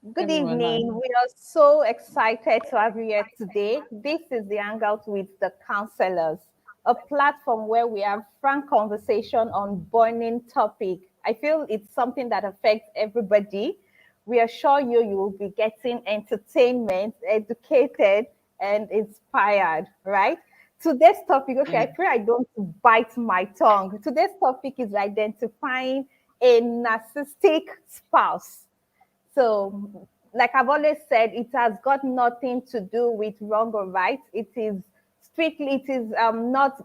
Good Everyone, hi. evening. We are so excited to have you here today. This is the Hangout with the Counselors, a platform where we have frank conversation on burning topic. I feel it's something that affects everybody. We assure you will be getting entertainment, educated, and inspired, right? Today's topic, okay, I Yeah. pray I don't bite my tongue. Today's topic is identifying a narcissistic spouse. So, like I've always said, it has got nothing to do with wrong or right. It is strictly, it is not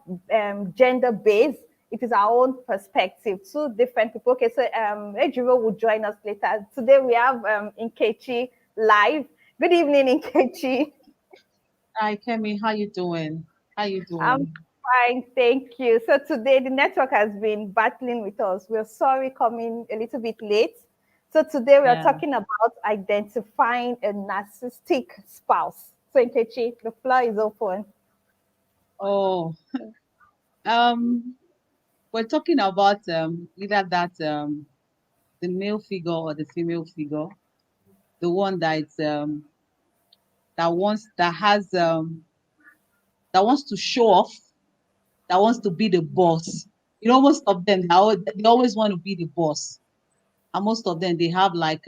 gender based. It is our own perspective. Two different people. Okay, so Ejiro will join us later. Today we have Nkechi live. Good evening, Nkechi. Hi, Kemi. How you doing? How you I'm doing? fine, thank you. So today the network has been battling with us. We're sorry coming a little bit late. So today we are Yeah. talking about identifying a narcissistic spouse. So Nkechi, the floor is open. Oh, um, we're talking about either that the male figure or the female figure, the one that wants to show off, that wants to be the boss. You know, most of them they always want to be the boss, and most of them they have like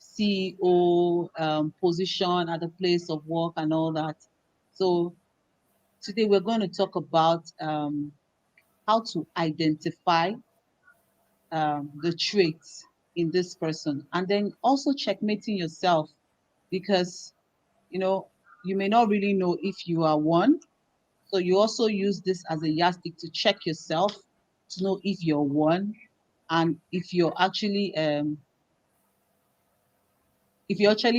CEO position at the place of work and all that. So today we're going to talk about how to identify the traits in this person, and then also checkmating yourself, because you know you may not really know if you are one. So you also use this as a yardstick to check yourself, to know if you're one, and if you actually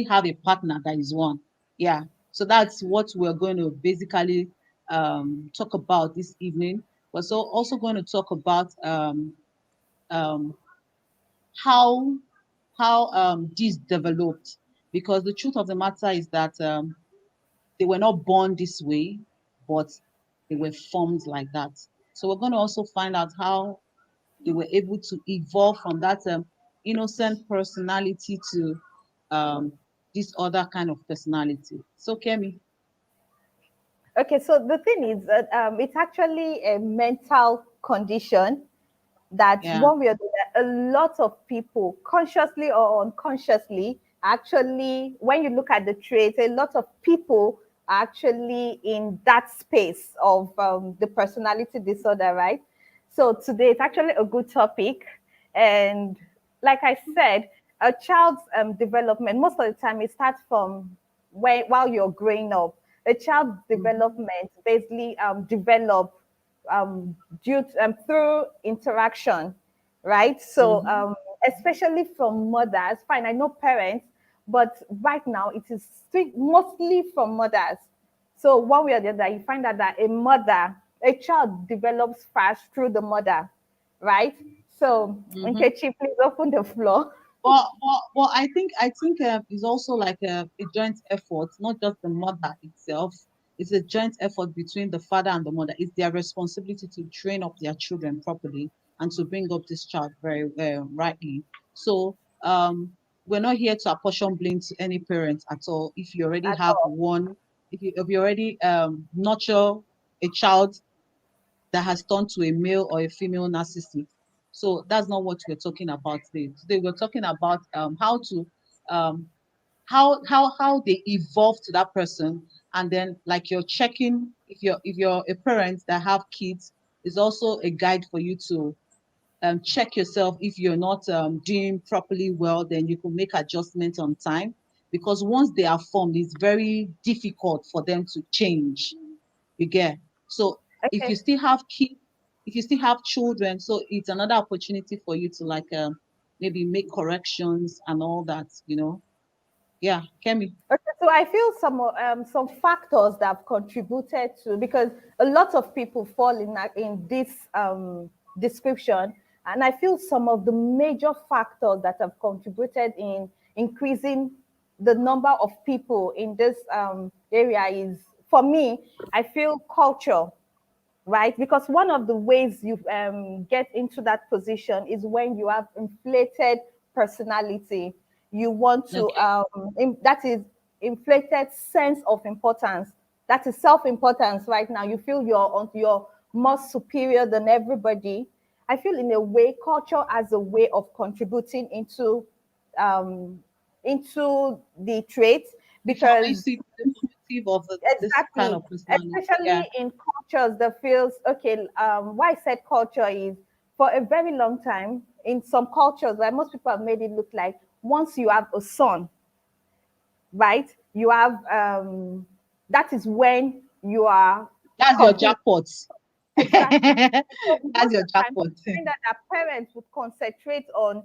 have a partner that is one. Yeah. So that's what we're going to basically talk about this evening. We're also going to talk about um, how this developed, because the truth of the matter is that they were not born this way, but they were formed like that. So we're going to also find out how they were able to evolve from that innocent personality to um, this other kind of personality. So, Kemi, Okay, so the thing is that it's actually a mental condition that yeah, one way or the other, a lot of people, consciously or unconsciously, actually, when you look at the traits, a lot of people are actually in that space of the personality disorder, right? So today it's actually a good topic. And like I said, a child's development, most of the time, it starts from while you're growing up. A child's mm-hmm, development basically develop due to, through interaction, right? So, mm-hmm, especially from mothers, fine, I know parents, but right now it is mostly from mothers. So, one way or the other, you find out that a child develops fast through the mother, right? So, mm-hmm. Nkechi, please open the floor. Well, I think it's also like a joint effort, not just the mother itself. It's a joint effort between the father and the mother. It's their responsibility to train up their children properly and to bring up this child very rightly. So we're not here to apportion blame to any parent at all. If you already At have all. one, if you already nurture a child that has turned to a male or a female narcissist. So that's not what we're talking about today. Today we're talking about how to um, how they evolve to that person, and then like you're checking if you're a parent that have kids, is also a guide for you to check yourself. If you're not doing properly well, then you can make adjustments on time, because once they are formed, it's very difficult for them to change. You get? So if you Okay. still have kids, if you still have children, so it's another opportunity for you to like maybe make corrections and all that, you know. Yeah, Kemi. Okay, so I feel some factors that have contributed to, because a lot of people fall in this description, and I feel some of the major factors that have contributed in increasing the number of people in this area is, for me, I feel culture, right? Because one of the ways you get into that position is when you have inflated personality. You want to Okay. that is inflated sense of importance. That is self-importance right now. You feel you're more superior than everybody. I feel in a way culture as a way of contributing um, into the traits How you because see the motive of this kind exactly, of personality. Yeah. especially in cultures that feels okay. Why I said culture is for a very long time in some cultures, where most people have made it look like once you have a son, right? You have that is when you are That's your complete. jackpot. Exactly. So That's most your of the time, jackpot. you find that our parents would concentrate on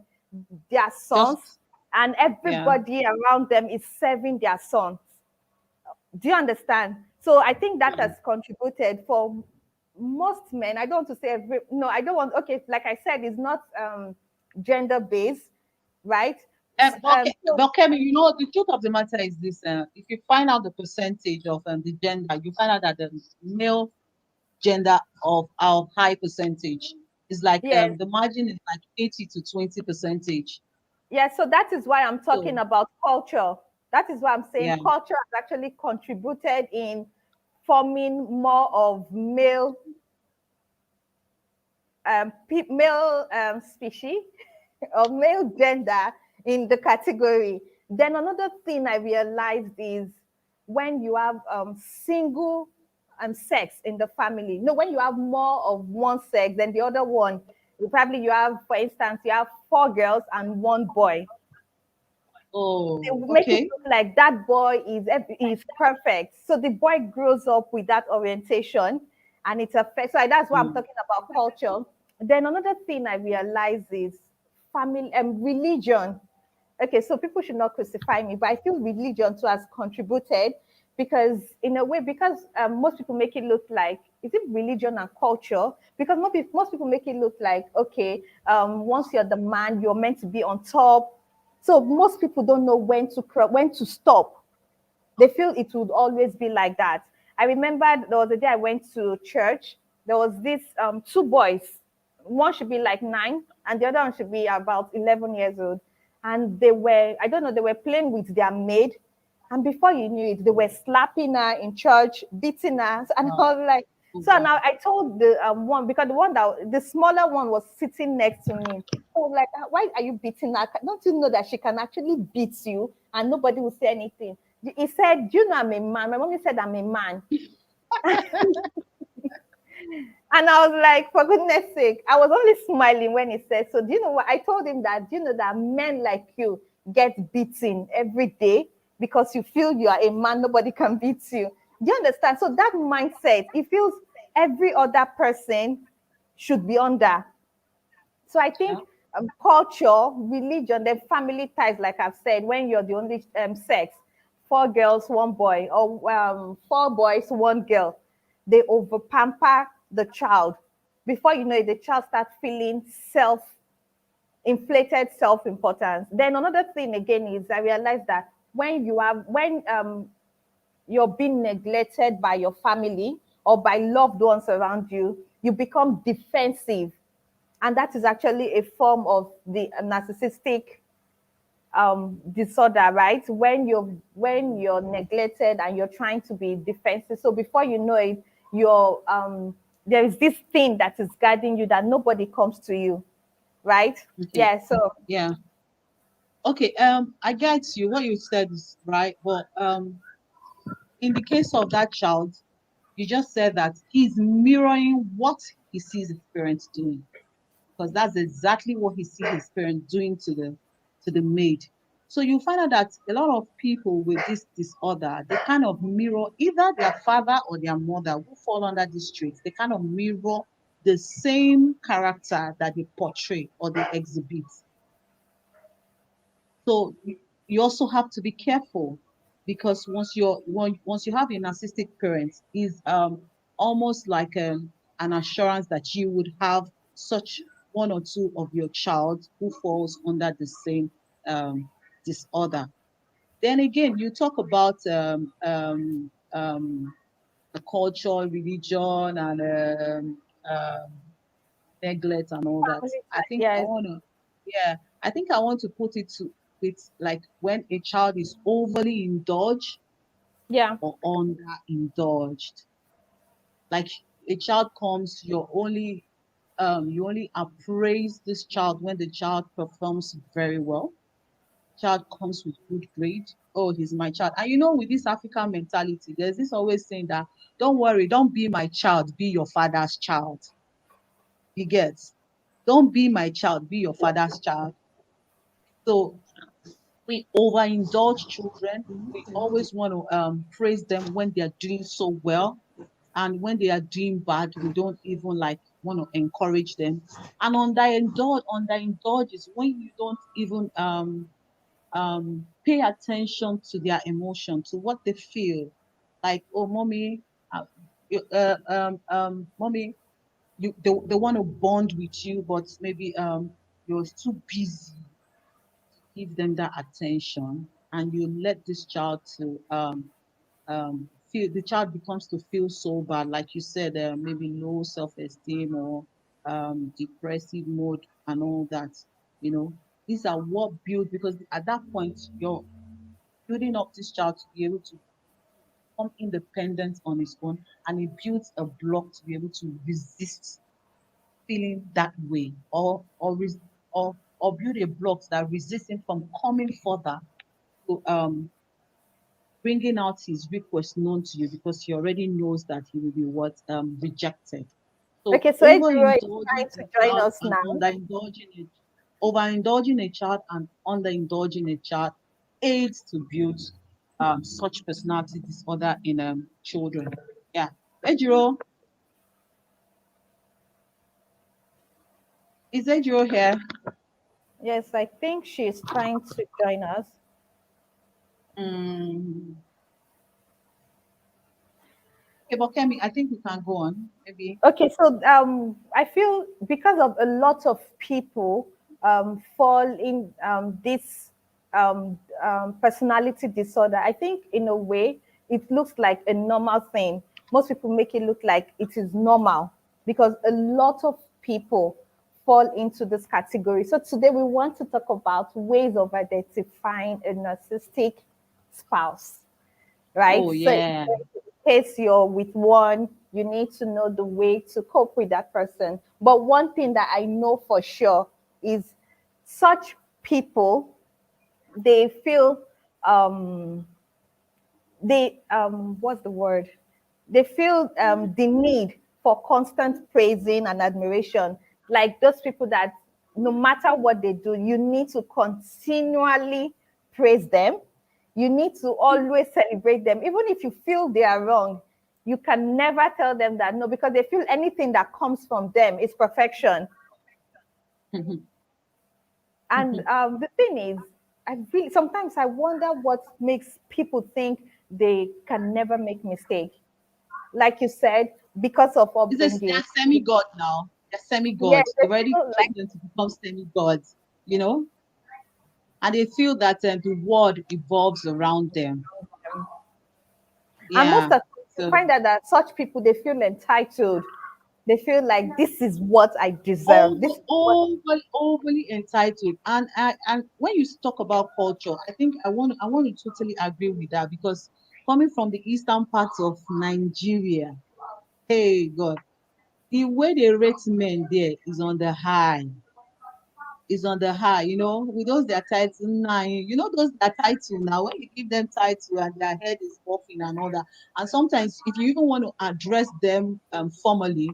their sons, Just and yeah. everybody around them is serving their sons. Do you understand? So I think that Yeah. has contributed for most men. I don't want to say every, no, I don't want, okay, like I said, it's not gender based, right? Okay, So but Kemi, you know, the truth of the matter is this: if you find out the percentage of the gender, you find out that the male gender of high percentage is like yes, the margin is like 80 to 20 percentage. yes. So that is why I'm So talking about culture. That is why I'm saying yeah, culture has actually contributed in forming more of male species or male gender in the category. Then another thing I realized is when you have single sex in the family. No, when you have more of one sex than the other one, you have, for instance, you have four girls and one boy. They oh, will make it okay. look like that boy is perfect. So the boy grows up with that orientation, and it affects. So that's why I'm Mm. talking about culture. Then another thing I realize is family and religion. Okay, so people should not crucify me, but I feel religion too has contributed because, in a way, because most people make it look like is it religion and culture? Because most people make it look like okay, once you're the man, you're meant to be on top. So most people don't know when to stop. They feel it would always be like that. I remember there was a day I went to church. There was this two boys. One should be like 9, and the other one should be about 11 years old. And they were, I don't know, they were playing with their maid. And before you knew it, they were slapping her in church, beating her. And I Wow. was like, Oh, so wow. now I told the one because the smaller one was sitting next to me. So I was like, why are you beating her? Don't you know that she can actually beat you and nobody will say anything? He said, do you know I'm a man? My mommy said I'm a man. And I was like, for goodness sake, I was only smiling when he said, so do you know what? I told him that, do you know that men like you get beaten every day because you feel you are a man, nobody can beat you. Do you understand? So that mindset, it feels every other person should be under. So I Yeah. think culture, religion, then family ties, like I've said, when you're the only sex, four girls, one boy, or four boys, one girl, they over pamper the child. Before you know it, the child starts feeling inflated self-importance. Then another thing again is I realized that when you're being neglected by your family or by loved ones around you, you become defensive, and that is actually a form of the narcissistic disorder, right? When you're neglected and you're trying to be defensive, so before you know it, you're there is this thing that is guarding you that nobody comes to you, right? Okay. Yeah. So Yeah. Okay. I get you. What you said is right, but in the case of that child, you just said that he's mirroring what he sees his parents doing, because that's exactly what he sees his parents doing to the maid. So you find out that a lot of people with this disorder, they kind of mirror either their father or their mother who fall under this trait. They kind of mirror the same character that they portray or they exhibit. So you also have to be careful, because once you have a narcissistic parent, is almost like an assurance that you would have such one or two of your child who falls under the same disorder. Then again, you talk about the culture, religion, and neglect and all that. family I ties, think I yes. want to, yeah, I think I want to put it to with like when a child is overly indulged Yeah. or underindulged. Like a child comes, you only appraise this child when the child performs very well. Child comes with good grade. Oh, he's my child. And with this African mentality, there's this always saying that don't worry, don't be my child, be your father's child. You get? Don't be my child, be your father's child. So we overindulge children. We always want to praise them when they are doing so well. And when they are doing bad, we don't even like want to encourage them. And underindulge is when you don't even pay attention to their emotion, to what they feel. Like, oh, mommy, mommy, they want to bond with you, but maybe you're too busy to give them that attention, and you let this child to feel the child becomes to feel so bad, like you said, maybe low self-esteem or depressive mode and all that. You know, these are what build, because at that point you're building up this child to be able to become independent on his own, and it builds a block to be able to resist feeling that way, or build a block that resists him from coming further to bringing out his request known to you, because he already knows that he will be rejected. So Okay, so Ejiro is overindulging trying to a join child us and now. overindulging a child and underindulging a child aids to build such personality disorder in children. Yeah. Ejiro, is Ejiro here? Yes, I think she's trying to join us. Mm. Okay, but Kemi, I think we can go on. Maybe. Okay, so I feel because of a lot of people fall in this personality disorder, I think in a way it looks like a normal thing. Most people make it look like it is normal because a lot of people fall into this category. So today we want to talk about ways of identifying a narcissistic spouse, right? Oh So in yeah. case you're with one, you need to know the way to cope with that person. But one thing that I know for sure is such people, they feel what's the word? They feel the need for constant praising and admiration. Like those people that no matter what they do, you need to continually praise them. You need to always celebrate them. Even if you feel they are wrong, you can never tell them that no, because they feel anything that comes from them is perfection. And the thing is, I really sometimes I wonder what makes people think they can never make mistake. Like you said, because of They're upbringing. semi-god now. They're Yeah, semi-gods. they They've already feel like trained them to become semi-gods, you know? And they feel that the world evolves around them. and most Yeah. of you So find that such people they feel entitled. They feel like this is what I deserve. This is what overly entitled. And when you talk about culture, I think I want to totally agree with that, because coming from the eastern parts of Nigeria, hey God, the way they rate men there is on the high, with those their title nine, those their title now, when you give them title and their head is buffing and all that. And sometimes if you even want to address them formally,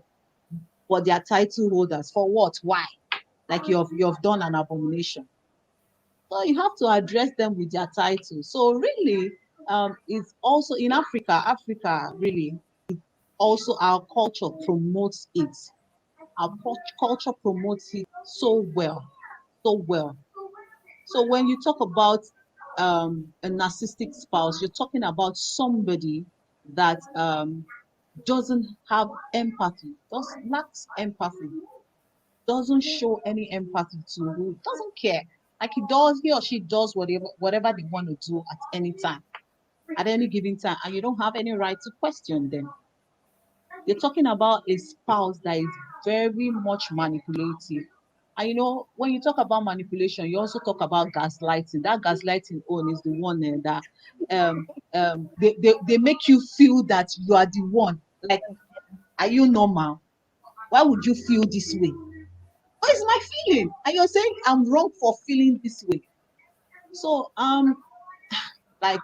but their title holders, for what? Why? Like you've done an abomination. So you have to address them with their title. So really, it's also in Africa really, also our culture promotes it. Our culture promotes it so well, so well. So when you talk about a narcissistic spouse, you're talking about somebody that doesn't have empathy, just lacks empathy, doesn't show any empathy to who, doesn't care. Like he or she does whatever they want to do at any time, at any given time, and you don't have any right to question them. You're talking about a spouse that is very much manipulative. And when you talk about manipulation, you also talk about gaslighting. That gaslighting own is the one that they make you feel that you are the one. Like, are you normal? Why would you feel this way? What is my feeling? And you're saying I'm wrong for feeling this way. So like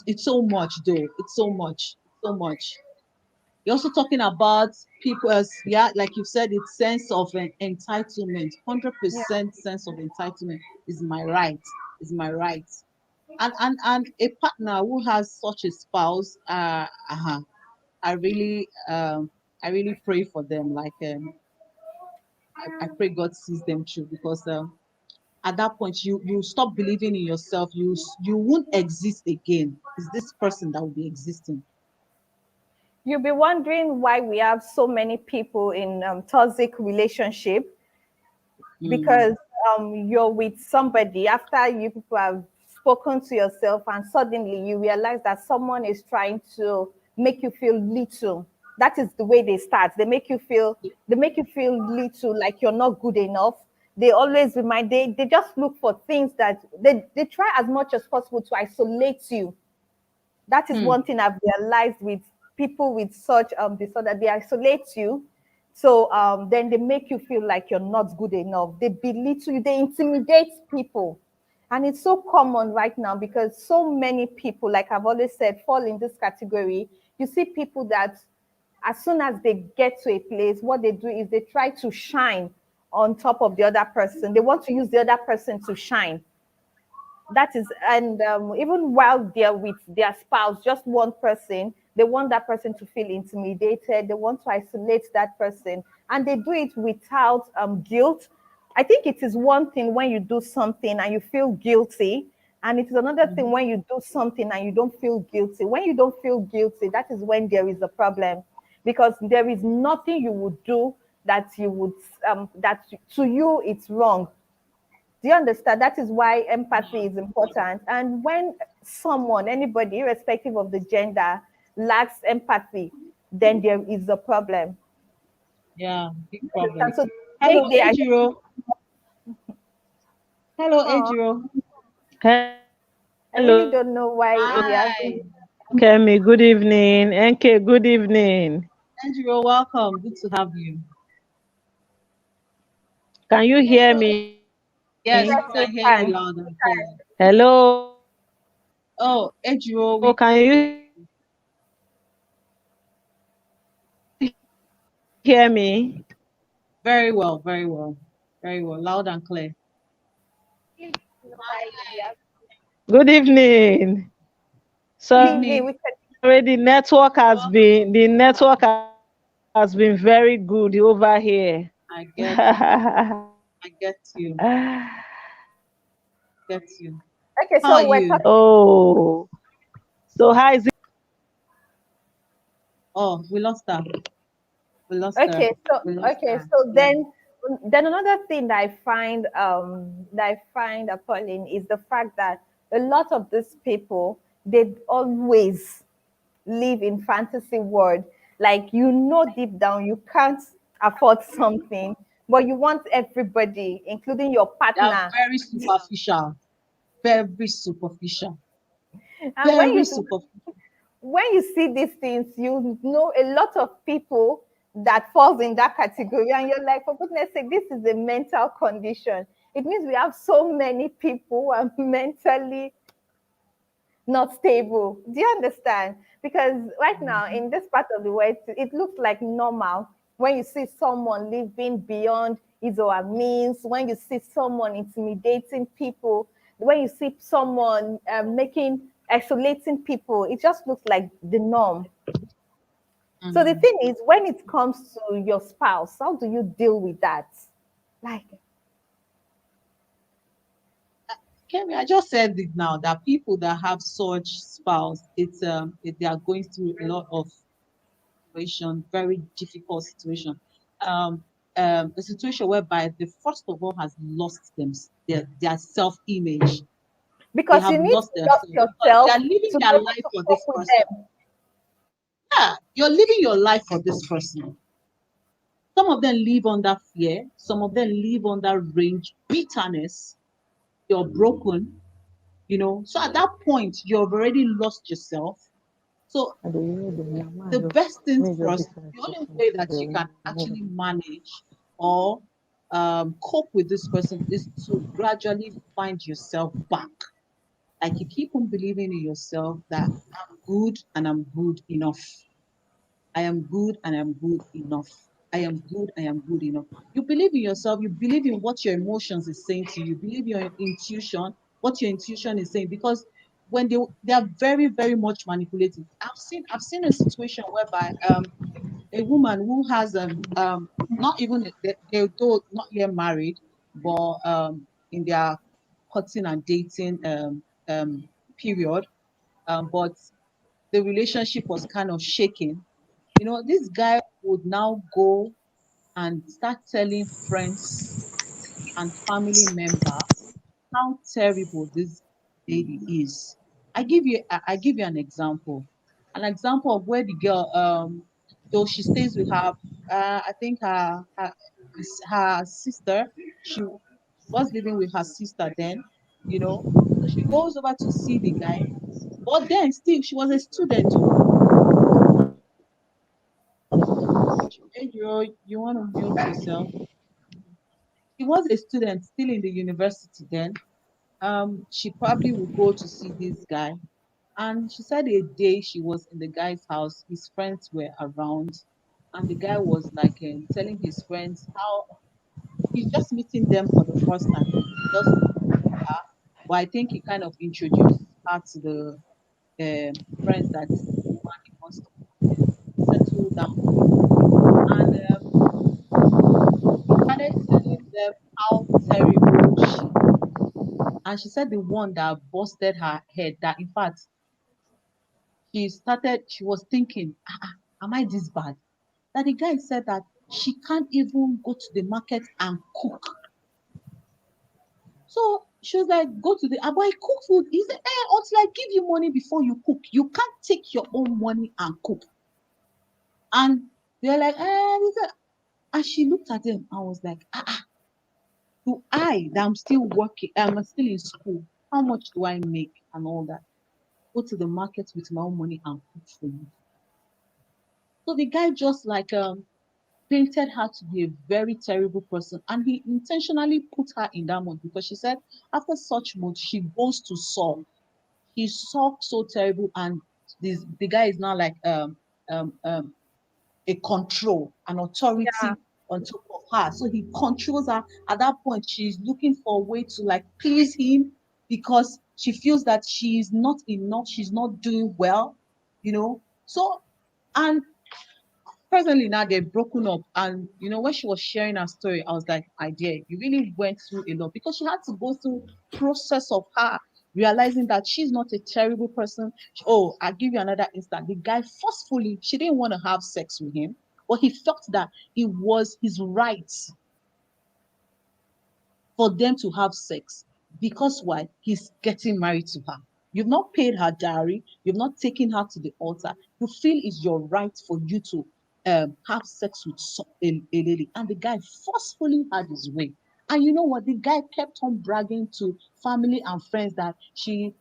it's so much though. It's so much. So much. You're also talking about people as, yeah, like you said, it's sense of an entitlement. Yeah. 100% sense of entitlement is my right. Is my right. And a partner who has such a spouse, I really pray for them. Like I pray God sees them through, because at that point you stop believing in yourself. You won't exist again. It's this person that will be existing. You'll be wondering why we have so many people in toxic relationship, Mm. because you're with somebody after you people have spoken to yourself, and suddenly you realize that someone is trying to make you feel little. That is the way they start. They make you feel little, like you're not good enough. They always remind, they just look for things that they try as much as possible to isolate you. That is Hmm. one thing I've realized with people with such disorder. They isolate you. So then they make you feel like you're not good enough. They belittle you, they intimidate people. And it's so common right now because so many people, like I've always said, fall in this category. You see people that as soon as they get to a place, what they do is they try to shine on top of the other person. They want to use the other person to shine. That is, and even while they're with their spouse, just one person, they want that person to feel intimidated. They want to isolate that person, and they do it without guilt. I think it is one thing when you do something and you feel guilty, and it is another thing Mhm. when you do something and you don't feel guilty. When you don't feel guilty, that is when there is a problem, because there is nothing you would do that you would that to you it's wrong. Do you understand? That is why empathy is important. And when someone, anybody, irrespective of the gender, lacks empathy, then there is a problem. Yeah, big You problem. understand? So Hello, they are. Ejiro. Hello, Oh, Ejiro. I Hello, really don't know why we have. Hi, Kemi. Good evening. NK, good evening. Ejiro. Welcome. Good to have you. Can you hear So me? Yes, yes, we we can hear you can. loud and clear. Hello, Oh, Ejiro, can we you hear me? very well, very well, very well, loud and clear. Good evening. Evening. We can. Sorry, the network has been very good over here. I get, I get you, get you. Okay, How are so we're you? talking. Oh, so how is it? Oh, we lost her. We lost her. Okay, so We lost okay, her. so Yeah. then another thing that I find appalling is the fact that a lot of these people, they always live in fantasy world. Like, deep down you can't afford something, but you want everybody, including your They are partner. very superficial. Very superficial. And Very superficial. when you see these things, you know a lot of people that falls in that category, and you're like, for goodness sake, this is a mental condition. It means we have so many people who are mentally not stable. Do you understand? Because right now Mhm. in this part of the world, it looks like normal when you see someone living beyond his or her means, when you see someone intimidating people, when you see someone making isolating people, it just looks like the norm. So the Mhm. thing is, when it comes to your spouse, how do you deal with that? Like, Kemi, I just said it now that people that have such spouse, they are going through a lot of situation, very difficult situation. Um, a situation whereby they first of all has lost their self image. They because have you need lost to their trust self because they yourself are living to be their able life to for cope this with person. them. Yeah, you're living your life for this person. Some of them live under fear, some of them live under rage, bitterness. You're broken, So at that point, you've already lost yourself. So the best thing first, the only way that you can actually manage or cope with this person is to gradually find yourself back. Like you keep on believing in yourself that I'm good and I'm good enough. I am good and I'm good enough. I am good, I am good enough. You believe in yourself, you believe in what your emotions is saying to you, believe your intuition, what your intuition is saying, because when they are very, very much manipulative. I've seen a situation whereby a woman who has not even they though not yet married, but in their courting and dating period, but the relationship was kind of shaking. This guy would now go and start telling friends and family member how terrible this lady is. I give you an example. An example of where the girl though she stays with her I think her sister. She was living with her sister then, So she goes over to see the guy. But then still she was a student too. Hey girl, you wanna mute yourself? She was a student still in the university then. She probably would go to see this guy. And she said a day she was in the guy's house, his friends were around, and the guy was like telling his friends how he's just meeting them for the first time. Just her. But I think he kind of introduced her to the friends that this is the man he wants to settle down with. And he started telling them how terrible she is. And she said the one that busted her head, that in fact she was thinking, am I this bad? That the guy said that she can't even go to the market and cook. So she was like, go to the, boy, cook food. He said, until I give you money before you cook, you can't take your own money and cook. And they're like, and she looked at him and was like, do I, that I'm still working, I'm still in school, how much do I make and all that? Go to the market with my own money and cook for you. So the guy just like painted her to be a very terrible person, and he intentionally put her in that mood because she said after such mood she goes to sulk. He sulked so terrible, and the guy is now like a control, an Yeah. authority on top of her. So he controls her. At that point, she's looking for a way to like please him because she feels that she is not enough, she's not doing well. So, and presently now they're broken up. And when she was sharing her story, I was like, my dear, you really went through a lot because she had to go through process of her realizing that she's not a terrible person. Oh, I'll give you another instance. The guy forcefully, she didn't want to have sex with him, but he felt that it was his right for them to have sex. Because why? He's getting married to her. You've not paid her dowry. You've not taken her to the altar. You feel it's your right for you to have sex with a lady. And the guy forcefully had his way. And you know what? The guy kept on bragging to family and friends that she's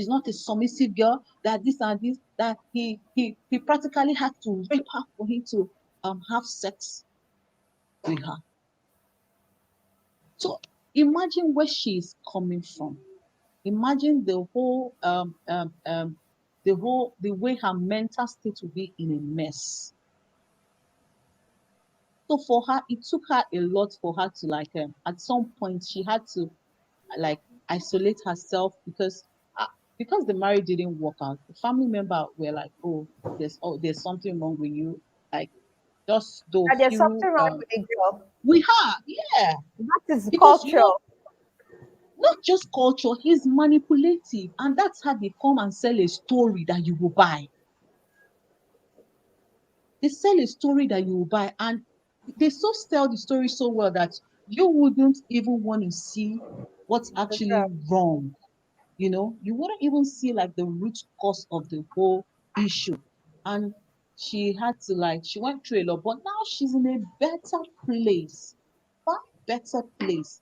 not a submissive girl. That this and this. That he practically had to rape her for him to have sex with her. So imagine where she is coming from. Imagine the way her mental state will be in a mess. So for her, it took her a lot for her to like at some point she had to like isolate herself because the marriage didn't work out. The family member were like, there's something wrong with you. Like just though And there's few something wrong with the job. with her, yeah. That is Because culture. not just culture, he's manipulative. And that's how they come and sell a story that you will buy. They sell a story that you will buy, and they so sell the story so well that you wouldn't even want to see what's For actually sure. wrong. You wouldn't even see like the root cause of the whole issue. And she had to like, she went through a lot, but now she's in a better place, far better place,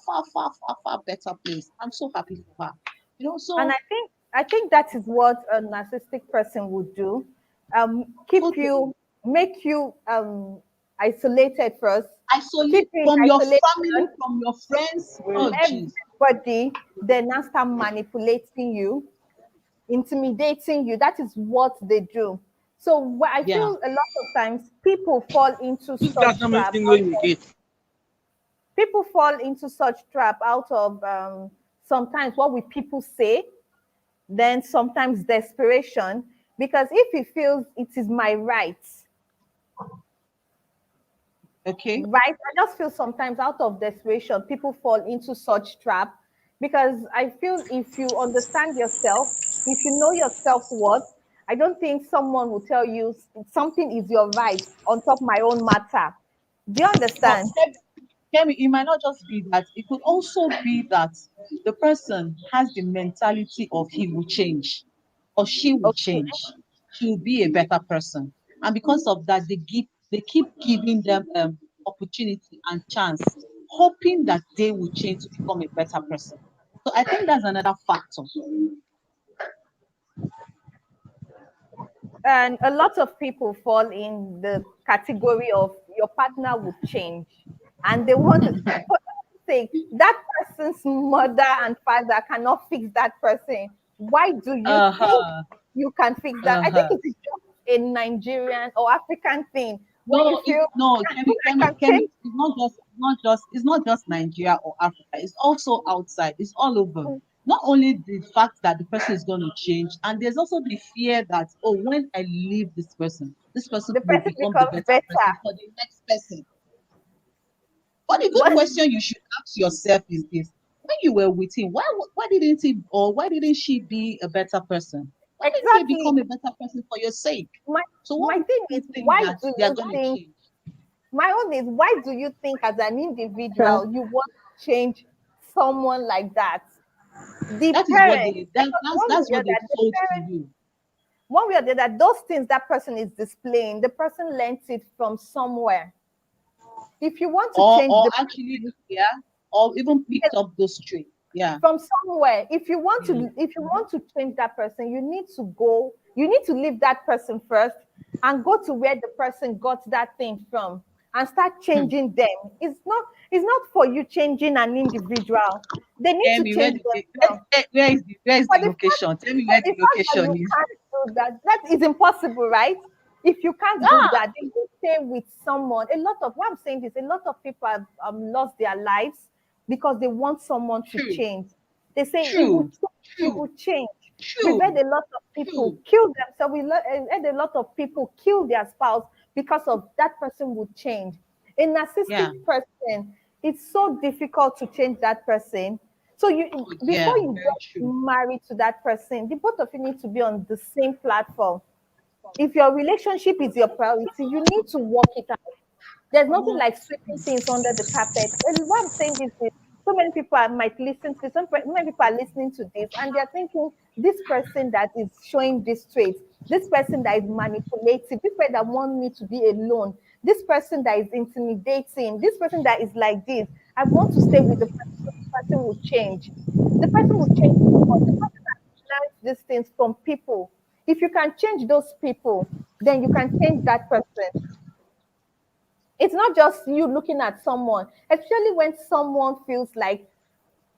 far better place. I'm so happy for her. And So I think that is what a narcissistic person would do. Keep totally you, make you isolated first, isolate keep you in from your family, isolation, from your friends. Oh, jeez. everybody, then now start manipulating you, intimidating you. That is what they do. So I Yeah. feel a lot of times people fall into This gas such how many trap. things you get. People fall into such trap out of sometimes what will people say, then sometimes desperation, because if he feels it is my right, Okay. right? I just feel sometimes out of desperation, people fall into such trap because I feel if you understand yourself, if you know your self-worth, I don't think someone will tell you something is your right on top my own matter. Do you But understand? Kemi, it might not just be that. It could also be that the person has the mentality of he will change or she will Okay. change. She will be a better person. And because of that, they keep giving them opportunity and chance, hoping that they will change to become a better person. So I think that's another factor. And a lot of people fall in the category of your partner would change and they want to, for sake, that person's mother and father cannot fix that person. Why do you think Uh-huh. you can fix that? I think Uh-huh. it is just a Nigerian or African thing where you No, feel I can Kemi, change. it's not just Nigeria or Africa. It's also outside. It's all over. Not only the fact that the person is going to change, and there's also the fear that, oh, when I leave this person The will person become the becomes better better. person for the next person. But the good But question you should ask yourself is this: when you were with him, why didn't he or why didn't she be a better person? Why didn't he exactly, become a better person for your sake? my So what my makes thing you is, think why that do they are you going to think change? my own is why do you think as an Okay. individual you want to change someone like that? The That is what parent, because one way or that's the what other, they've the told to parent, you. one way or the other, those things that person is displaying, the person learns it from somewhere. If you want to change Or the actually, person, yeah, or even yes, picked up those traits. Yeah. from somewhere, Yeah. if you want to change that person, you need to leave that person first and go to where the person got that thing from and start Hmm. changing them. It's not for you changing an individual. They need Tell to me change themselves. where is For the the fact, location? Tell me for where the the fact that location you is. can't do that, that is impossible, right? If you can't do Ah, that, then you stay with someone. A lot of what I'm saying is a lot of people have lost their lives because they want someone to true, change. They say it will true, change, it true, will change. We've true, heard a lot of people true. kill themselves. Heard a lot of people kill their spouse because of that person would change. A Yeah. narcissistic person, it's so difficult to change that person. So you Oh, before yeah, you very get true. married to that person, the both of you need to be on the same platform. If your relationship is your priority, you need to work it out. There's nothing like sweeping things under the carpet. And what I'm saying is so many people might listen to this, many people are listening to this, and they're thinking, this person that is showing this trait, this person that is manipulative, this person that wants me to be alone, this person that is intimidating, this person that is like this, I want to stay with the person so the person will change. The person will change because the person that learns these things from people. If you can change those people, then you can change that person. It's not just you looking at someone, especially when someone feels like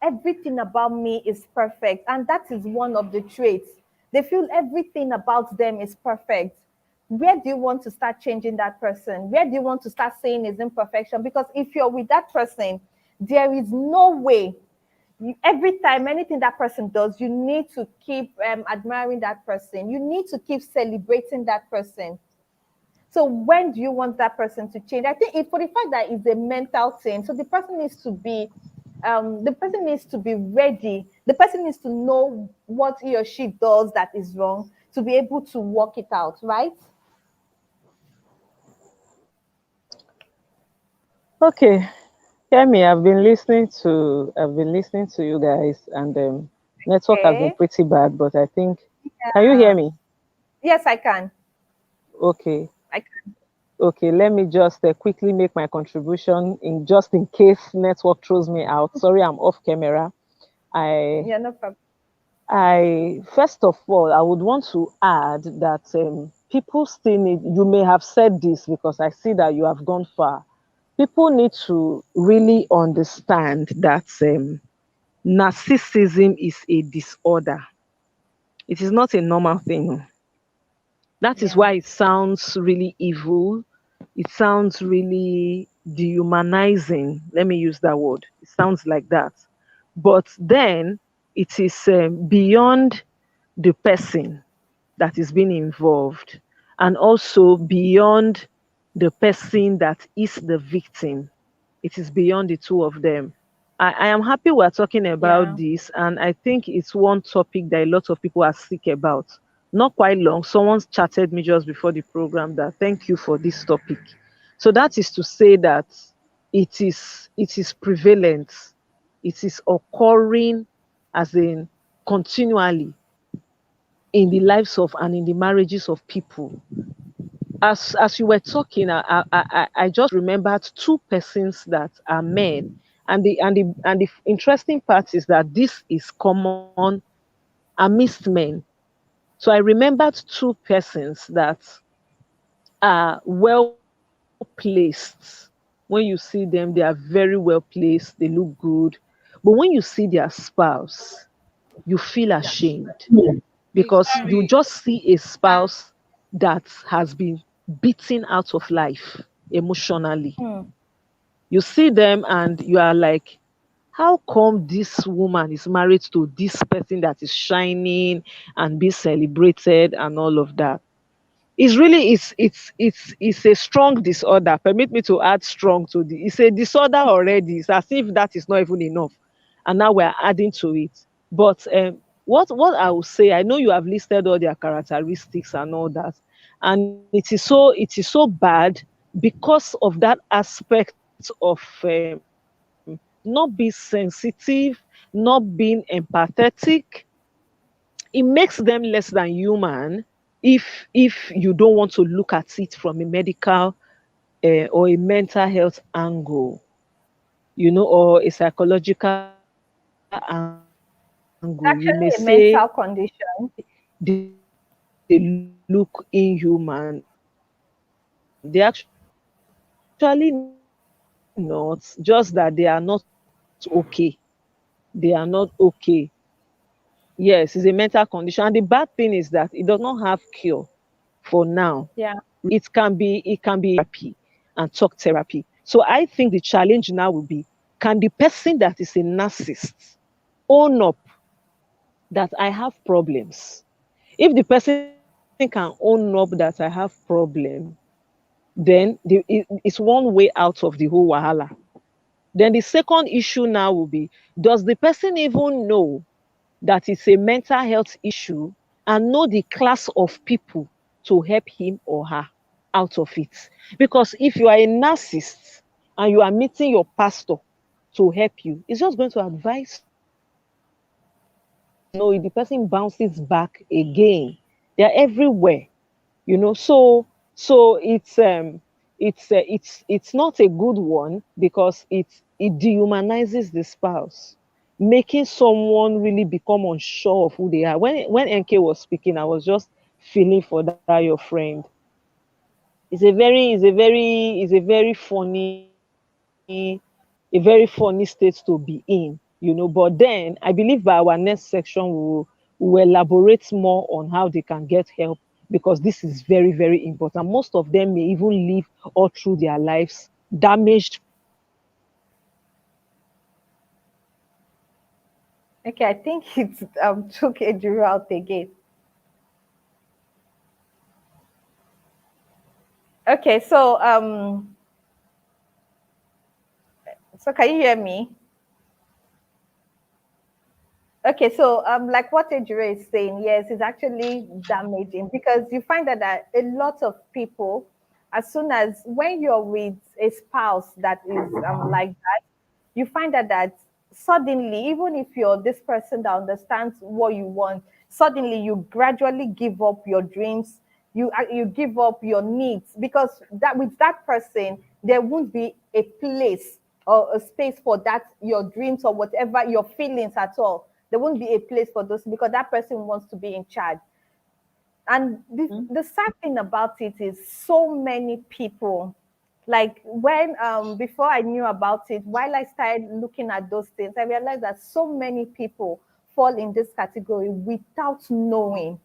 everything about me is perfect. And that is one of the traits. They feel everything about them is perfect. Where do you want to start changing that person? Where do you want to start saying is imperfection? Because if you're with that person, there is no way. Every time anything that person does, you need to keep admiring that person. You need to keep celebrating that person. So when do you want that person to change? I think for the fact that it's a mental thing, so the person needs to be ready. The person needs to know what he or she does that is wrong to be able to work it out, right? Okay. Kemi, I've been listening to you guys, and network has been Okay. pretty bad, but I think, can you hear Yeah. me? Yes, I can. Okay. Like, Okay, let me just quickly make my contribution in just in case network throws me out. Sorry, I'm off camera. I yeah, no problem. I first of all, I would want to add that people still need, you may have said this because I see that you have gone far. People need to really understand that narcissism is a disorder. It is not a normal thing. That is Yeah. why it sounds really evil. It sounds really dehumanizing. Let me use that word. It sounds like that. But then it is beyond the person that is being involved and also beyond the person that is the victim. It is beyond the two of them. I am happy we're talking about Yeah. this, and I think it's one topic that a lot of people are sick about. Not quite long, someone chatted me just before the program that thank you for this topic. So that is to say that it is prevalent, it is occurring as in continually in the lives of and in the marriages of people. As you were talking, I just remembered two persons that are men, and the interesting part is that this is common amidst men. So I remembered two persons that are well placed. When you see them, they are very well placed, they look good. But when you see their spouse, you feel ashamed Hey, because you sorry. just see a spouse that has been beaten out of life emotionally. Hmm. You see them and you are like, how come this woman is married to this person that is shining and be celebrated and all of that? It's really it's a strong disorder. Permit me to add strong to the it's a disorder already. It's as if that is not even enough. And now we're adding to it. But what I will say, I know you have listed all their characteristics and all that. And it is so bad because of that aspect of not being sensitive, not being empathetic. It makes them less than human if you don't want to look at it from a medical or a mental health angle, or a psychological angle. You may say It's they actually a look mental inhuman. condition. They actually not, just that they are not okay. They are not okay. Yes, it's a mental condition. And the bad thing is that it does not have cure for now. Yeah. It can be therapy and talk therapy. So I think the challenge now will be, can the person that is a narcissist own up that I have problems? If the person can own up that I have problem, then it's one way out of the whole wahala. Then the second issue now will be, does the person even know that it's a mental health issue and know the class of people to help him or her out of it? Because if you are a narcissist and you are meeting your pastor to help you, it's just going to advise you. Before you know it, the person bounces back again. They're everywhere, so it's not a good one because it dehumanizes the spouse, making someone really become unsure of who they are. When NK was speaking, I was just feeling for that your friend. It's a very funny state to be in. But then I believe by our next section we will elaborate more on how they can get help, because this is very, very important. Most of them may even live all through their lives damaged by Okay, I think it's took a out again. Okay, so can you hear me? Okay, so like what Ejire is saying, yes, it's actually damaging because you find that a lot of people, as soon as when you're with a spouse that is like that, you find that suddenly, even if you're this person that understands what you want, suddenly you gradually give up your dreams, you give up your needs, because that with that person there won't be a place or a space for that your dreams or whatever your feelings at all. There won't be a place for those because that person wants to be in charge. And Mhm. the sad thing about it is so many people, like when before I knew about it, while I started looking at those things, I realized that so many people fall in this category without knowing.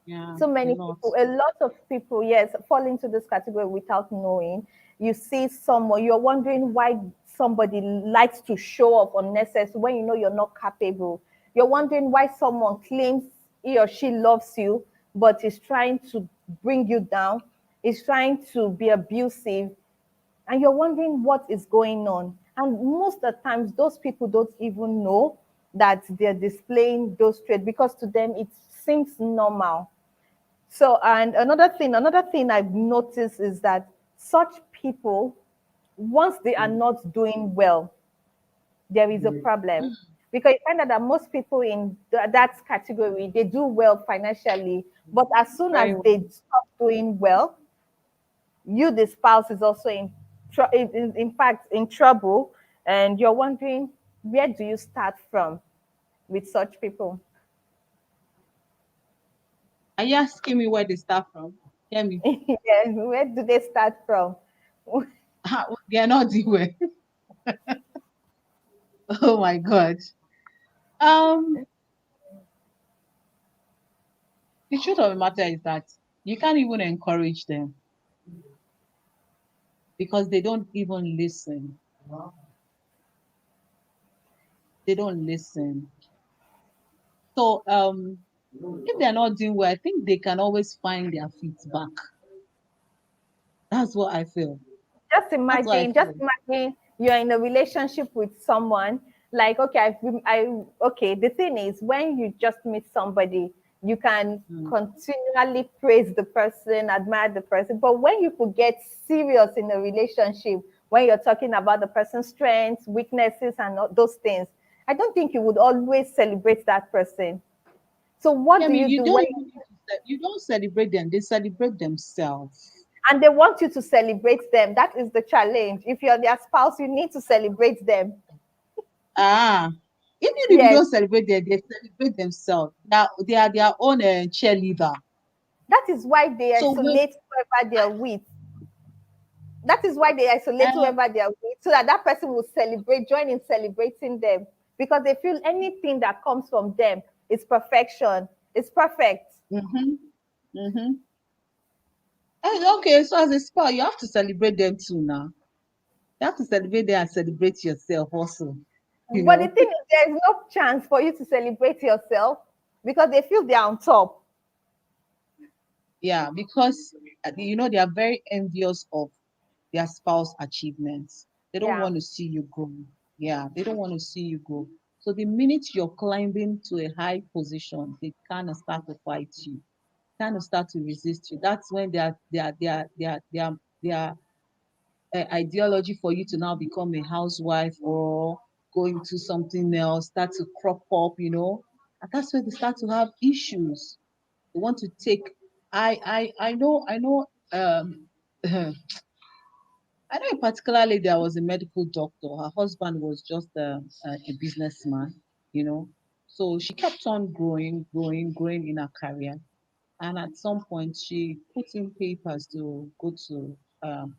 Yeah, So a many lot. people, a lot of people, yes, fall into this category without knowing. You see someone, you're wondering why somebody likes to show off unnecessary when you know you're not capable. You're wondering why someone claims he or she loves you, but is trying to bring you down, is trying to be abusive, and you're wondering what is going on. And most of the times, those people don't even know that they're displaying those traits because to them it seems normal. So, and another thing I've noticed is that such people, once they are not doing well, there is a problem. Because you find out that most people in that category, they do well financially, but as soon as Very well. they stop doing well, you, the spouse, is also in fact in trouble, and you're wondering where do you start from with such people? Are you asking me where they start from? Hear me. Yeah, where do they start from? They are not doing well. Oh my God. Um, the truth of the matter is that you can't even encourage them because they don't even listen. They don't listen. So if they're not doing well, I think they can always find their feet back. That's what I feel. That's what I Just feel. imagine you're in a relationship with someone. Like, okay, okay. The thing is, when you just meet somebody, you can Mm. continually praise the person, admire the person. But when you could get serious in a relationship, when you're talking about the person's strengths, weaknesses, and all those things, I don't think you would always celebrate that person. So, what I do mean, you you do don't when even need to you don't celebrate them, they celebrate themselves. and they want you to celebrate them? That is the challenge. If you're their spouse, you need to celebrate them. Ah, even if you Yes, don't celebrate them, they celebrate themselves. They are their own cheerleader. that is why they So when isolate whoever they are with. That is why they isolate uh, whoever they are with, so that that person will celebrate, join in celebrating them, because they feel anything that comes from them is perfection. It's perfect. mm-hmm, mm-hmm. Okay, so as a spouse, you have to celebrate them too now. You have to celebrate them and celebrate yourself also. You But the know, thing is, there is no chance for you to celebrate yourself because they feel they're on top. yeah, because they are very envious of their spouse achievements. They don't Yeah. want to see you grow. Yeah, they don't want to see you grow. So the minute you're climbing to a high position, they kind of start to fight you, kind of start to resist you. That's when their ideology for you to now become a housewife or go into something else start to crop up. And that's where they start to have issues. They want to take. I know. I know particularly there was a medical doctor. Her husband was just a businessman, you know. So she kept on growing, growing, growing in her career. And at some point, she put in papers to go to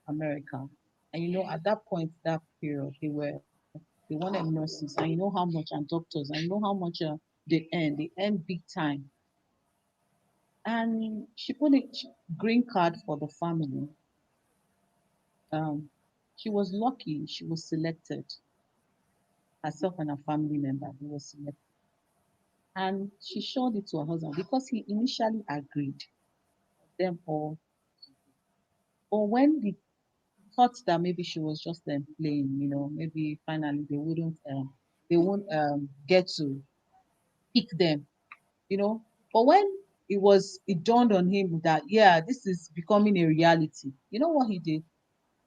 America. And at that point, that period, they wanted nurses, and you know how much, and doctors, and you know how much they earn. They earn big time. And she put a green card for the family. Um, she was lucky; she was selected. Herself and her family member, they were selected, and she showed it to her husband because he initially agreed. Them all, but when the thought that maybe she was just playing, maybe finally they won't get to pick them, you know. But when it dawned on him that yeah, this is becoming a reality. You know what he did?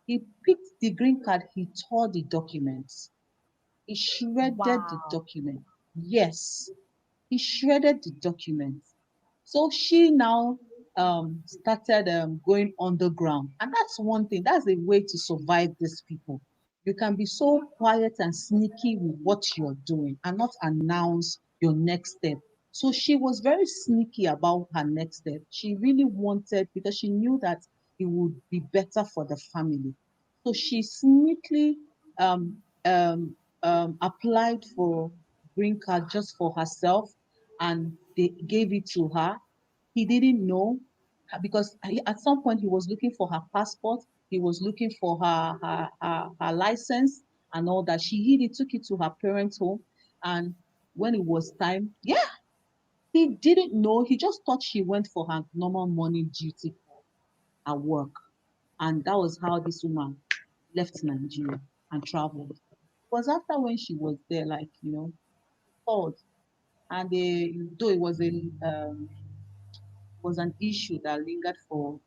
He picked the green card. He tore the documents. He shredded the Wow. document. Yes, he shredded the documents. So she now. started going underground. And that's one thing, that's a way to survive these people. You can be so quiet and sneaky with what you're doing and not announce your next step. So she was very sneaky about her next step. She really wanted, because she knew that it would be better for the family. So she sneakily um, um, applied for green card just for herself, and they gave it to her. He didn't know, because at some point he was looking for her passport, he was looking for her license and all that. She hid it, took it to her parents' home, and when it was time, yeah, he didn't know. He just thought she went for her normal morning duty at work, and that was how this woman left Nigeria and traveled. It was after when she was there, like, called, and they, though it was an issue that lingered for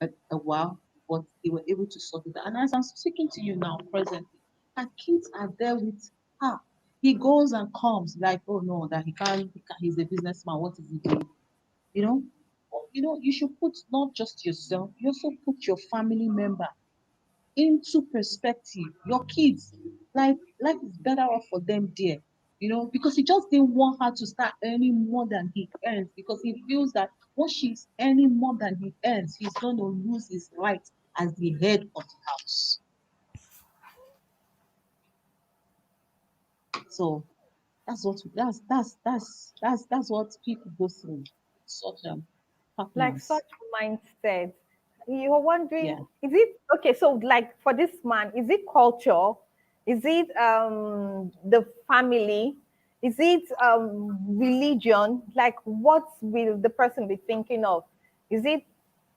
a while, but they were able to sort it out. And as I'm speaking to you now, presently, her kids are there with her. He goes and comes like, oh no, that he's a businessman. What is he doing? You know, you should put not just yourself, you also put your family member into perspective. Your kids, life is better off for them there. Because he just didn't want her to start earning more than he earns, because he feels that once she's earning more than he earns, he's going to lose his right as the head of the house. So that's what people go through. Such Like partners. such mindset. You're wondering, Yeah. is it okay? So, like for this man, is it culture? Is it the family? Is it religion? Like, what will the person be thinking of? Is it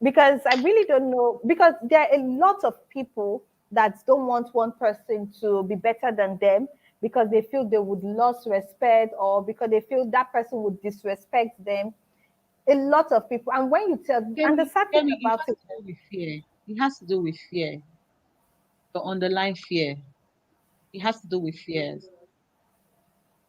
because I really don't know? Because there are a lot of people that don't want one person to be better than them because they feel they would lose respect, or because they feel that person would disrespect them. A lot of people, and when you tell, and the sad thing Kemi, it about has it, to do with fear. It has to do with fear, the underlying fear. It has to do with fears,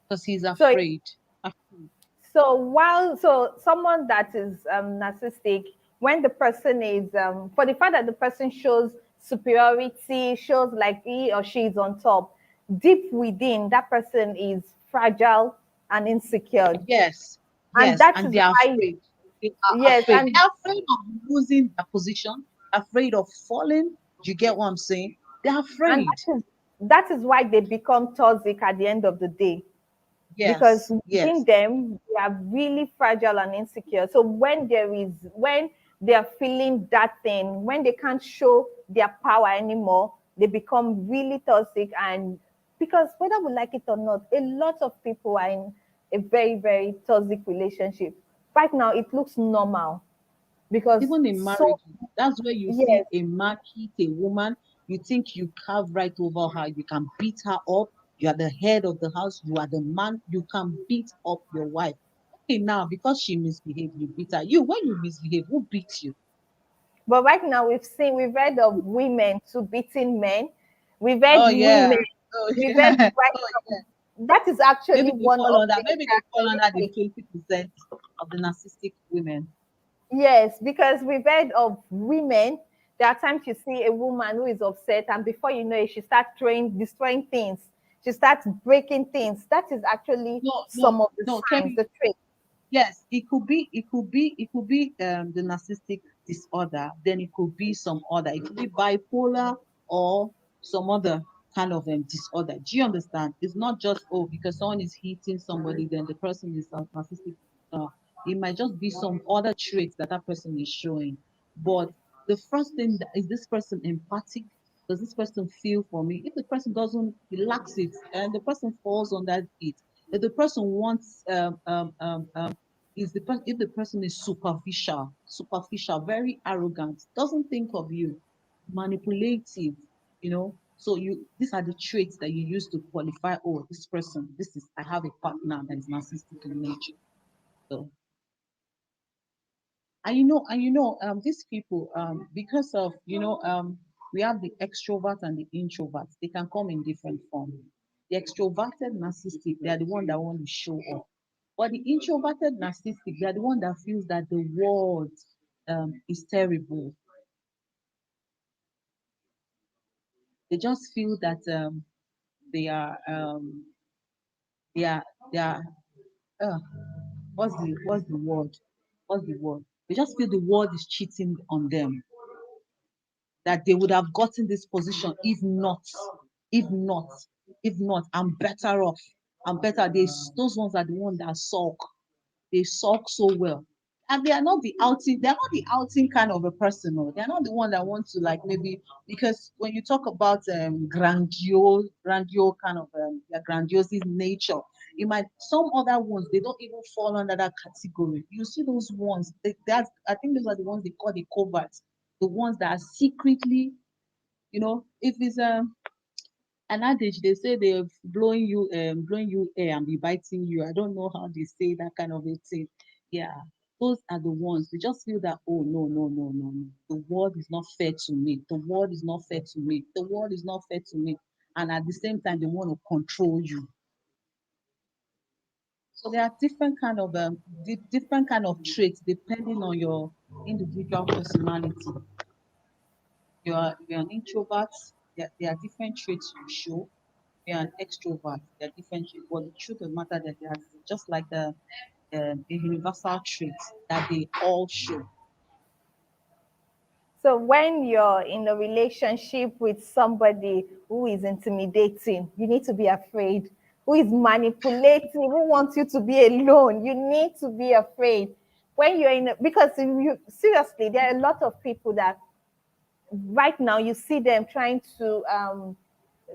because he's so afraid. Afraid. so someone that is narcissistic, when the person is for the fact that the person shows superiority, shows like he or she is on top, deep within that person is fragile and insecure, Yes, and yes, that and is they are why, afraid. They are yes, afraid. and They're afraid of losing their position, afraid of falling. You get what I'm saying? They're and afraid. that is why they become toxic at the end of the day, because Yes, within yes. them they are really fragile and insecure. So when they are feeling that thing, when they can't show their power anymore, they become really toxic. And because whether we like it or not, a lot of people are in a very, very toxic relationship. Right now it looks normal because Even in so, marriages, that's where you see yes, a man hit a woman. You think you carve right over her. You can beat her up. You are the head of the house. You are the man. You can beat up your wife. Okay, now because she misbehaved, you beat her. You, when you misbehave, who beats you? but right now we've heard of women to beating men. We've heard Oh yeah. women. Oh We've heard yeah. right Oh now. yeah. That is actually one of the Maybe they fall under the characteristics. 20% of the narcissistic women. Yes, because we've heard of women. There are times you see a woman who is upset, and before you know it, she starts destroying things. She starts breaking things. That is actually No, some no, of the no, signs, Kemi. the traits. Yes, it could be the narcissistic disorder. Then it could be some other. It could be bipolar or some other kind of disorder. Do you understand? It's not just, oh, because someone is hitting somebody, then the person is narcissistic. No, it might just be some other traits that that person is showing. But the first thing is, this person empathic? Does this person feel for me? If the person doesn't, he lacks it, and the person falls on that it. If the person wants if the person is superficial, very arrogant, doesn't think of you, manipulative, so these are the traits that you use to qualify, oh, this person, I have a partner that is narcissistic in nature. So, these people, because of, we have the extrovert and the introvert. They can come in different forms. The extroverted narcissistic, they are the one that want to show off. But the introverted narcissistic, they are the one that feels that the world is terrible. They just feel that they are they are they are uh, what's the word? What's the word? They just feel the world is cheating on them. That they would have gotten this position if not, if not, I'm better off. I'm better. Those ones are the ones that sulk. They sulk so well. And they're not the outing kind of a person. No. They're not the one that wants to like maybe because when you talk about grandiose kind of their grandiose nature, you might some other ones they don't even fall under that category. You see those ones, that's I think those are the ones they call the coverts, the ones that are secretly, if it's an adage, they say they're blowing you air and be biting you. I don't know how they say that kind of a thing. Yeah, those are the ones. They just feel that, oh, no, no, no, no, no. The world is not fair to me. The world is not fair to me. The world is not fair to me. And at the same time, they want to control you. So there are different kind of traits depending on your individual personality. You're an introvert. There are different traits you show. You're an extrovert. There are different traits. But the truth of the matter that they are just like a universal trait that they all show. So when you're in a relationship with somebody who is intimidating, you need to be afraid. Who is manipulating, who wants you to be alone, you need to be afraid. When you're because seriously, there are a lot of people that right now you see them trying to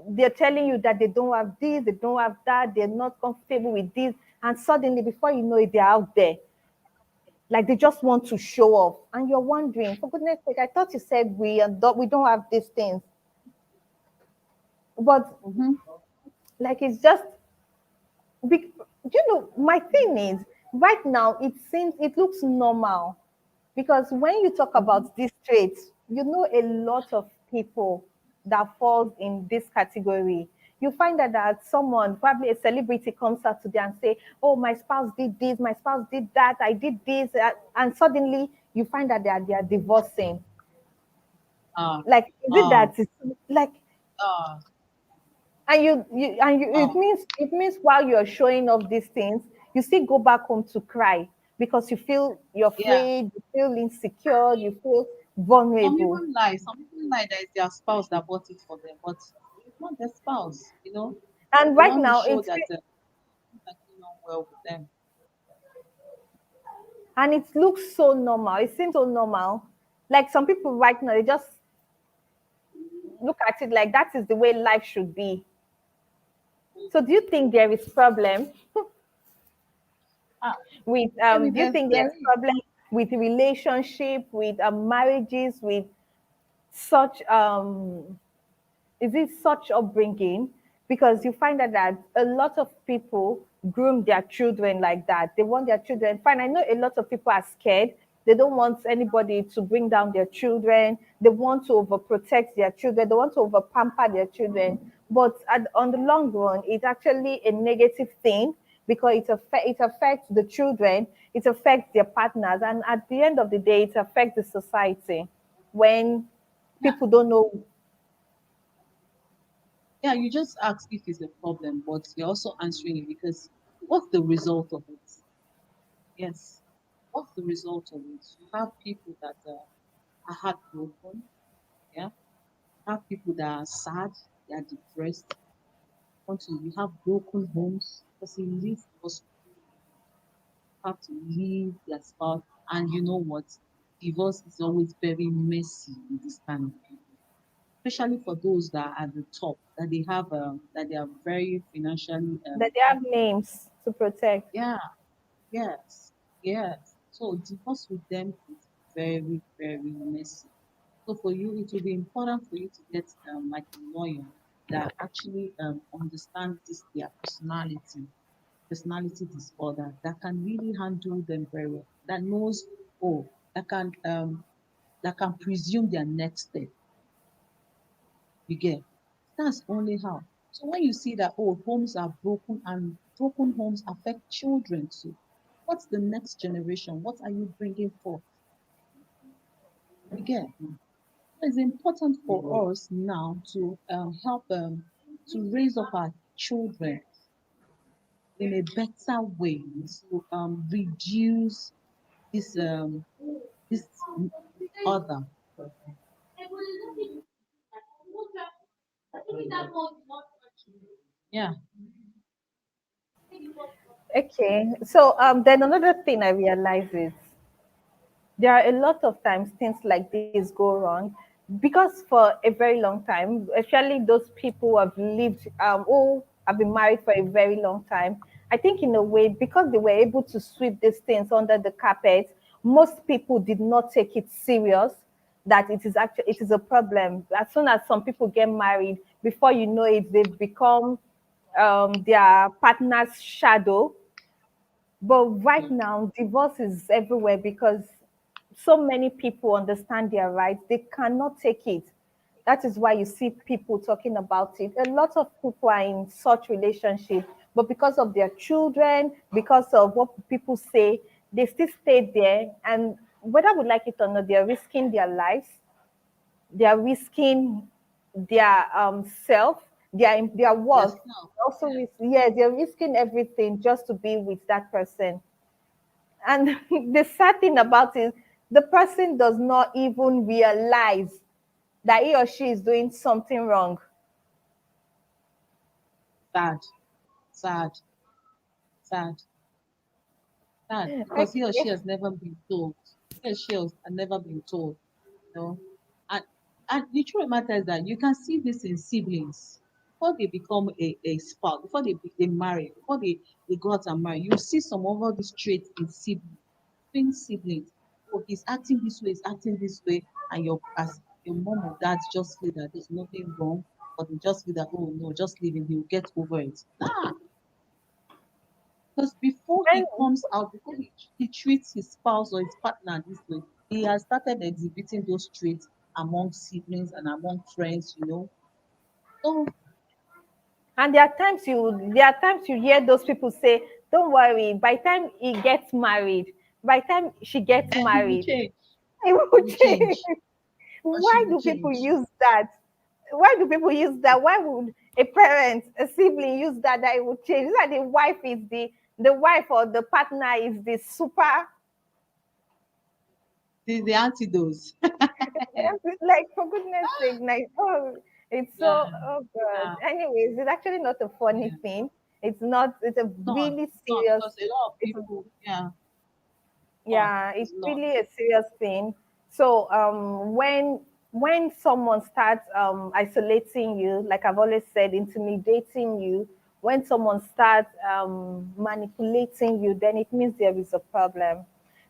they're telling you that they don't have this, they don't have that, they're not comfortable with this, and suddenly before you know it, they're out there. Like they just want to show off, and you're wondering, for goodness sake, I thought you said we don't have these things, but Mm-hmm. like it's just my thing is right now it looks normal because when you talk Mm-hmm. about these traits, a lot of people that falls in this category. You find that someone, probably a celebrity, comes out today and say, "Oh, my spouse did this, my spouse did that, I did this," and suddenly you find that they are divorcing. Uh, Like, is it uh, that it's like, uh, it uh, means while you're showing off these things, you still go back home to cry because you're yeah. afraid, you feel insecure, you feel Some vulnerable. even lie. Some people lie that it's their spouse that bought it for them, but it's not their spouse. And They right want to now show that things are going on well with them. it looks so normal. It seems so normal. Like some people right now, they just look at it like that is the way life should be. So do you think there is problem Ah, with maybe do you think there there's is. problem with relationship, with marriages, with such is it such upbringing? Because you find that a lot of people groom their children like that. They want their children. Fine, I know a lot of people are scared. They don't want anybody to bring down their children. They want to overprotect their children. They want to over pamper their children. But on the long run, it's actually a negative thing because it affects the children, it affects their partners, and at the end of the day, it affects the society when Yeah, people don't know. yeah. You just ask if it's a problem, but you're also answering it because what's the result of it? Yes. What's the result of it? You have people that are heartbroken. Yeah. You have people that are sad. They are depressed. You have broken homes because have to leave their spouse. And you know what? Divorce is always very messy in this kind of people, especially for those that are at the top, that they are very financially That they have names to protect. yeah, yes, yes. So divorce with them is very, very messy. So for you, it will be important for you to get like a lawyer that actually understands this their personality disorder, that can really handle them very well, that knows, oh, that can presume their next step. You get that's only how. So when you see that, oh, homes are broken and broken homes affect children too, what's the next generation? What are you bringing forth? Again, it's important for us now to help to raise up our children in a better way to reduce this this other. Yeah. Okay, so then another thing I realize is there are a lot of times things like this go wrong because for a very long time, especially those people who have lived, who have been married for a very long time, I think in a way, because they were able to sweep these things under the carpet, most people did not take it serious that it is actually it is a problem. As soon as some people get married, before you know it, they've become their partner's shadow. But right Mm. now, divorce is everywhere because so many people understand their rights. They cannot take it. That is why you see people talking about it. A lot of people are in such relationships, but because of their children, because of what people say, they still stay there. And whether we like it or not, they're risking their lives, they're risking their self, their worth. Yourself. Also, Yeah. yes, they're risking everything just to be with that person. And the sad thing about it, the person does not even realize that he or she is doing something wrong. Sad, sad, sad, sad. Because he or she Okay. has never been told. He or she has never been told. You know, and the truth of the matter is that you can see this in siblings before they become a spouse, before they marry, before they go out and marry. You see some of all these traits in siblings, twin siblings. Oh, he's acting this way, he's acting this way, and your as your mom or dad just feel that there's nothing wrong, but they just feel that oh no, just leave him, he'll get over it. Ah, because before And he comes out, before he treats his spouse or his partner this way, he has started exhibiting those traits among siblings and among friends, you know. So and there are times you hear those people say, "Don't worry, by the time he gets married, by the time she gets he will married, change. it He will will change." change. Or she Why will do people change. use that? Why do people use that? Why would a parent, a sibling use that it would change? Is that the wife or the partner is the super. This is the antidote. Like for goodness sake, like oh, it's Yeah, so oh god. yeah, Anyways, it's actually not a funny yeah. thing. It's not. It's a Not, really not serious. because a lot of It's people, yeah, not, yeah, it's it's not. really a serious thing. So when someone starts isolating you, like I've always said, intimidating you, when someone starts manipulating you, then it means there is a problem.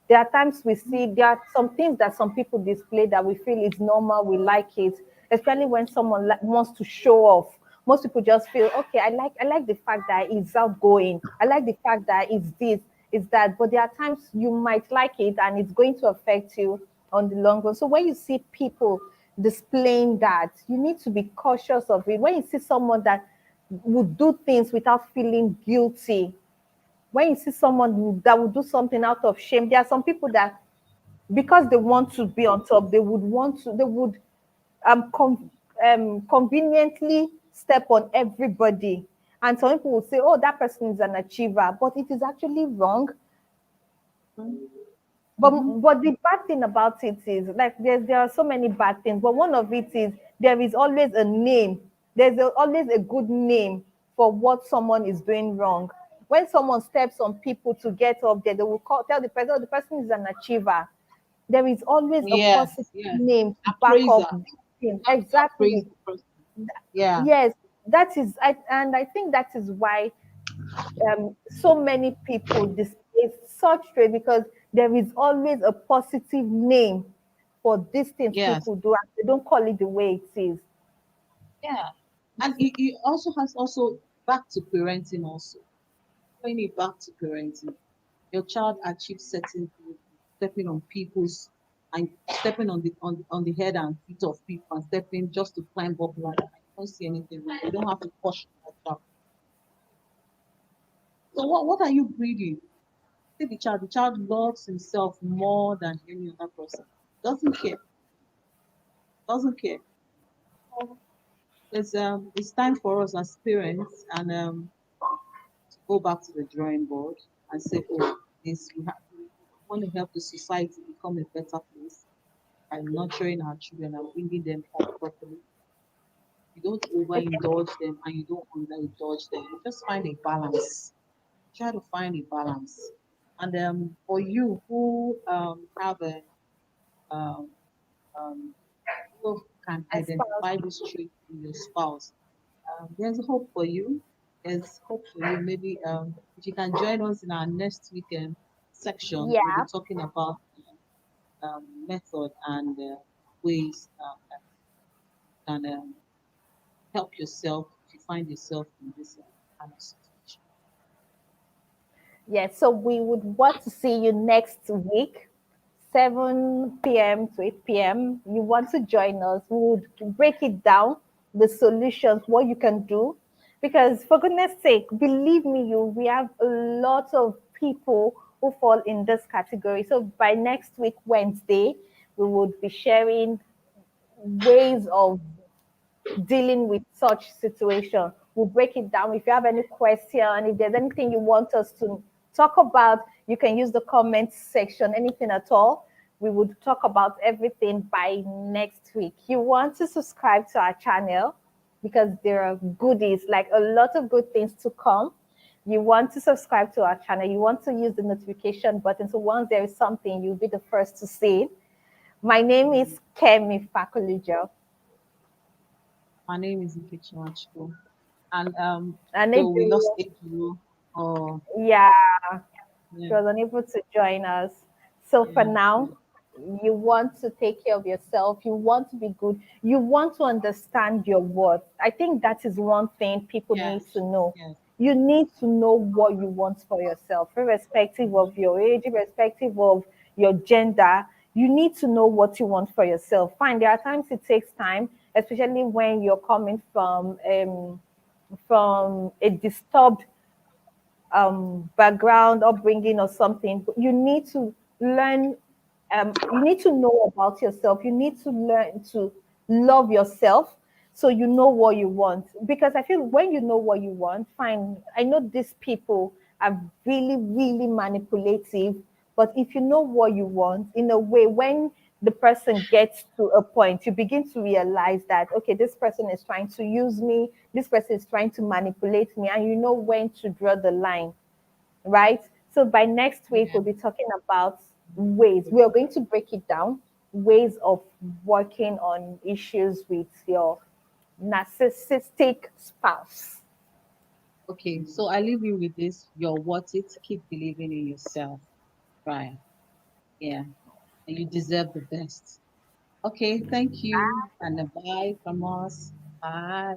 There are times we see there are some things that some people display that we feel is normal, we like it, especially when someone wants to show off. Most people just feel okay. I like the fact that he's outgoing. I like the fact that it's this, is that. But there are times you might like it and it's going to affect you on the long run. So when you see people displaying that, you need to be cautious of it. When you see someone that would do things without feeling guilty, when you see someone that would do something out of shame, there are some people that because they want to be on top, they would um, com- conveniently step on everybody. And some people will say, oh, that person is an achiever, but it is actually wrong. Mm-hmm. But the bad thing about it is like there are so many bad things, but one of it is there is always a name. Always a good name for what someone is doing wrong. When someone steps on people to get up there, they will tell the person, oh, the person is an achiever. There is always a positive Yes, yes. name to back up Appraiser. this thing. You have to appraise Exactly. the person. Yeah. Yes, and I think that is why so many people display such trait because there is always a positive name for these things Yes. people do, and they don't call it the way it is. Yeah. And it also has also back to parenting also. When it back to parenting, your child achieves certain things, stepping on people's and stepping on the head and feet of people and stepping just to climb up ladder. I don't see anything wrong. You don't have to push that child. So what are you breeding? See the child loves himself more than any other person. Doesn't care. doesn't care. So it's time for us as parents and to go back to the drawing board and say, oh, we want to help the society become a better place by nurturing our children and bringing them up properly. You don't overindulge them and you don't underindulge them. You just find a balance. Try to find a balance. And for you who have a um, um, who can I spouse. identify this trait in your spouse, there's hope for you. There's hope for you. Maybe if you can join us in our next weekend section, we'll be Yeah. talking about method and ways that can help yourself if you find yourself in this kind of situation. Yes, so we would want to see you next week, 7 p.m. to 8 p.m. You want to join us, we would break it down, the solutions, what you can do. Because for goodness sake, believe me, we have a lot of people who fall in this category. So by next week, Wednesday, we would be sharing ways of dealing with such situation. We'll break it down. If you have any question, if there's anything you want us to talk about, you can use the comment section, anything at all. We would talk about everything by next week. You want to subscribe to our channel because there are goodies, like a lot of good things to come. You want to subscribe to our channel. You want to use the notification button. So once there is something, you'll be the first to see it. My name is Kemi Fakulijo. My name is Nkechi Nwachukwu. And And if though we lost you, April, oh yeah, she yeah, was unable to join us. So for yeah, now, you want to take care of yourself. You want to be good. You want to understand your worth. I think that is one thing people need yes, to know. yes. You need to know what you want for yourself, irrespective Mhm. of your age, irrespective of your gender. You need to know what you want for yourself. Fine, there are times it takes time, especially when you're coming from a disturbed background, upbringing, or something. But you need to learn. You need to know about yourself. You need to learn to love yourself, so you know what you want. Because I feel when you know what you want, fine. I know these people are really, really manipulative. But if you know what you want, in a way, when the person gets to a point, you begin to realize that, okay, this person is trying to use me, this person is trying to manipulate me, and you know when to draw the line, right? So by next week, Yeah. we'll be talking about ways. We are going to break it down, ways of working on issues with your narcissistic spouse. Okay, so I leave you with this. You're worth it. Keep believing in yourself. Right. Yeah. And you deserve the best. Okay, thank you. And a bye from us. Bye.